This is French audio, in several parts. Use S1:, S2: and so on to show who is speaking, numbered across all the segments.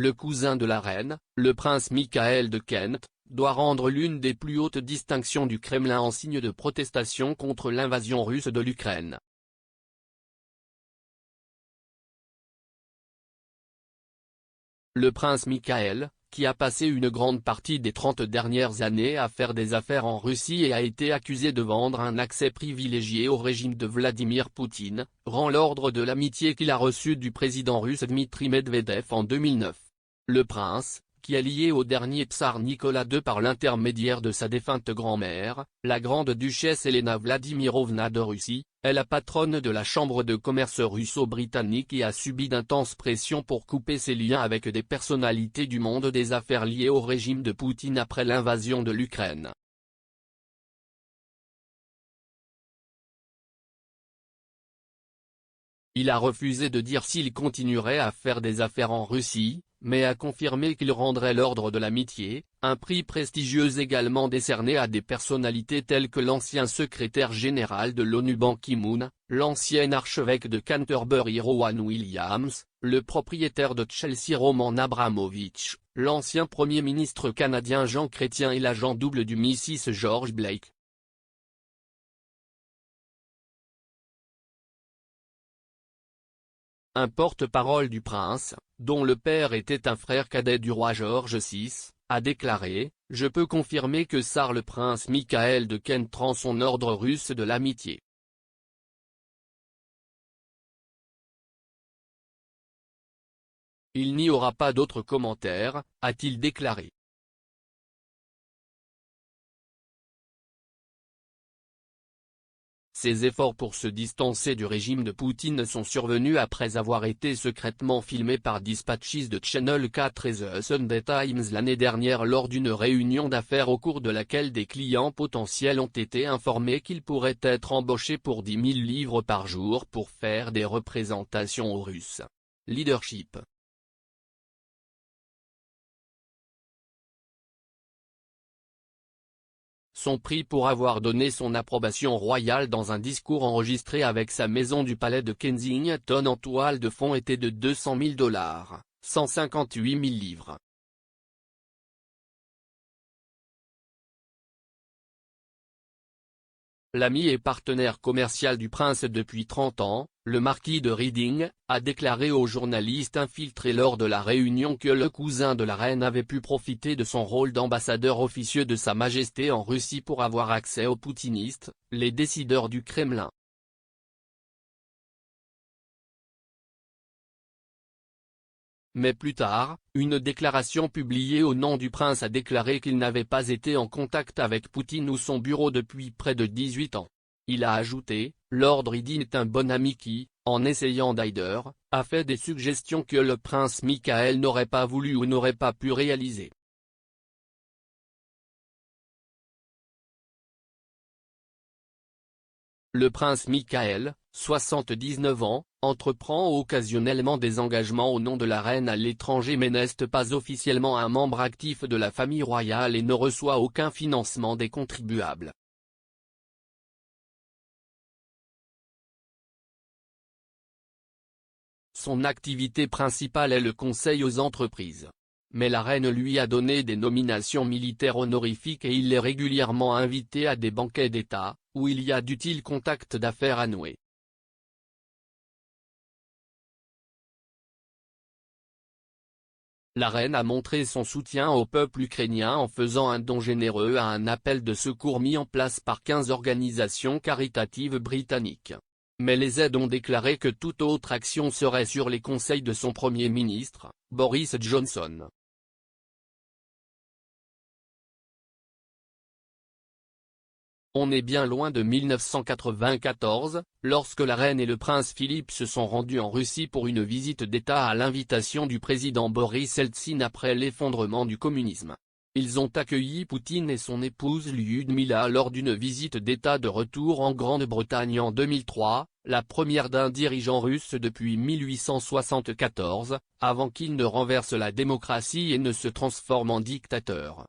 S1: le cousin de la reine, le prince Michael de Kent, doit rendre l'une des plus hautes distinctions du Kremlin en signe de protestation contre l'invasion russe de l'Ukraine. Le prince Michael, qui a passé une grande partie des 30 dernières années à faire des affaires en Russie et a été accusé de vendre un accès privilégié au régime de Vladimir Poutine, rend l'ordre de l'amitié qu'il a reçu du président russe Dmitri Medvedev en 2009. Le prince, qui est lié au dernier tsar Nicolas II par l'intermédiaire de sa défunte grand-mère, la grande-duchesse Elena Vladimirovna de Russie, est la patronne de la Chambre de commerce russo-britannique et a subi d'intenses pressions pour couper ses liens avec des personnalités du monde des affaires liées au régime de Poutine après l'invasion de l'Ukraine. Il a refusé de dire s'il continuerait à faire des affaires en Russie, mais a confirmé qu'il rendrait l'ordre de l'amitié, un prix prestigieux également décerné à des personnalités telles que l'ancien secrétaire général de l'ONU Ban Ki-moon, l'ancien archevêque de Canterbury Rowan Williams, le propriétaire de Chelsea Roman Abramovich, l'ancien Premier ministre canadien Jean Chrétien et l'agent double du Mrs George Blake. Un porte-parole du prince, dont le père était un frère cadet du roi George VI, a déclaré « Je peux confirmer que Tsar le prince Michael de Kent rend son ordre russe de l'amitié. Il n'y aura pas d'autres commentaires », a-t-il déclaré. Ces efforts pour se distancer du régime de Poutine sont survenus après avoir été secrètement filmés par Dispatches de Channel 4 et The Sunday Times l'année dernière lors d'une réunion d'affaires au cours de laquelle des clients potentiels ont été informés qu'ils pourraient être embauchés pour 10 000 livres par jour pour faire des représentations aux Russes. Leadership. Son prix pour avoir donné son approbation royale dans un discours enregistré avec sa maison du palais de Kensington en toile de fond était de 200 000 $, 158 000 livres. L'ami et partenaire commercial du prince depuis 30 ans, le marquis de Reading, a déclaré aux journalistes infiltrés lors de la réunion que le cousin de la reine avait pu profiter de son rôle d'ambassadeur officieux de Sa Majesté en Russie pour avoir accès aux poutinistes, les décideurs du Kremlin. Mais plus tard, une déclaration publiée au nom du prince a déclaré qu'il n'avait pas été en contact avec Poutine ou son bureau depuis près de 18 ans. Il a ajouté, Lord Reading est un bon ami qui, en essayant d'aider, a fait des suggestions que le prince Michael n'aurait pas voulu ou n'aurait pas pu réaliser. Le prince Michael, 79 ans, entreprend occasionnellement des engagements au nom de la reine à l'étranger mais n'est pas officiellement un membre actif de la famille royale et ne reçoit aucun financement des contribuables. Son activité principale est le conseil aux entreprises. Mais la reine lui a donné des nominations militaires honorifiques et il est régulièrement invité à des banquets d'État, où il y a d'utiles contacts d'affaires à nouer. La reine a montré son soutien au peuple ukrainien en faisant un don généreux à un appel de secours mis en place par 15 organisations caritatives britanniques. Mais les aides ont déclaré que toute autre action serait sur les conseils de son Premier ministre, Boris Johnson. On est bien loin de 1994, lorsque la reine et le prince Philippe se sont rendus en Russie pour une visite d'État à l'invitation du président Boris Eltsine après l'effondrement du communisme. Ils ont accueilli Poutine et son épouse Lyudmila lors d'une visite d'État de retour en Grande-Bretagne en 2003, la première d'un dirigeant russe depuis 1874, avant qu'il ne renverse la démocratie et ne se transforme en dictateur.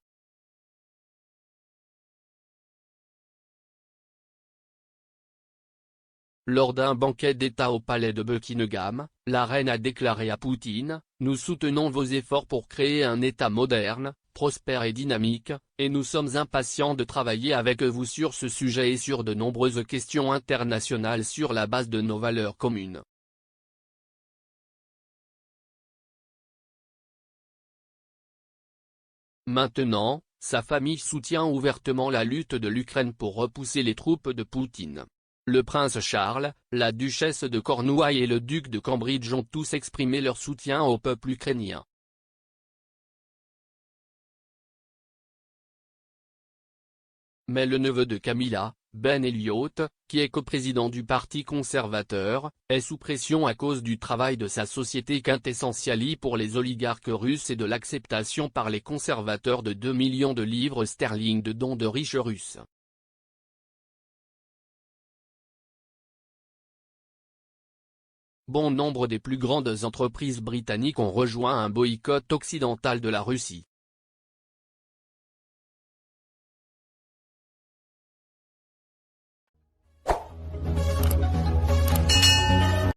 S1: Lors d'un banquet d'État au palais de Buckingham, la reine a déclaré à Poutine: « Nous soutenons vos efforts pour créer un État moderne, prospère et dynamique, et nous sommes impatients de travailler avec vous sur ce sujet et sur de nombreuses questions internationales sur la base de nos valeurs communes. » Maintenant, sa famille soutient ouvertement la lutte de l'Ukraine pour repousser les troupes de Poutine. Le prince Charles, la duchesse de Cornouailles et le duc de Cambridge ont tous exprimé leur soutien au peuple ukrainien. Mais le neveu de Camilla, Ben Elliott, qui est coprésident du Parti conservateur, est sous pression à cause du travail de sa société Quintessentially pour les oligarques russes et de l'acceptation par les conservateurs de 2 millions de livres sterling de dons de riches russes. Bon nombre des plus grandes entreprises britanniques ont rejoint un boycott occidental de la Russie.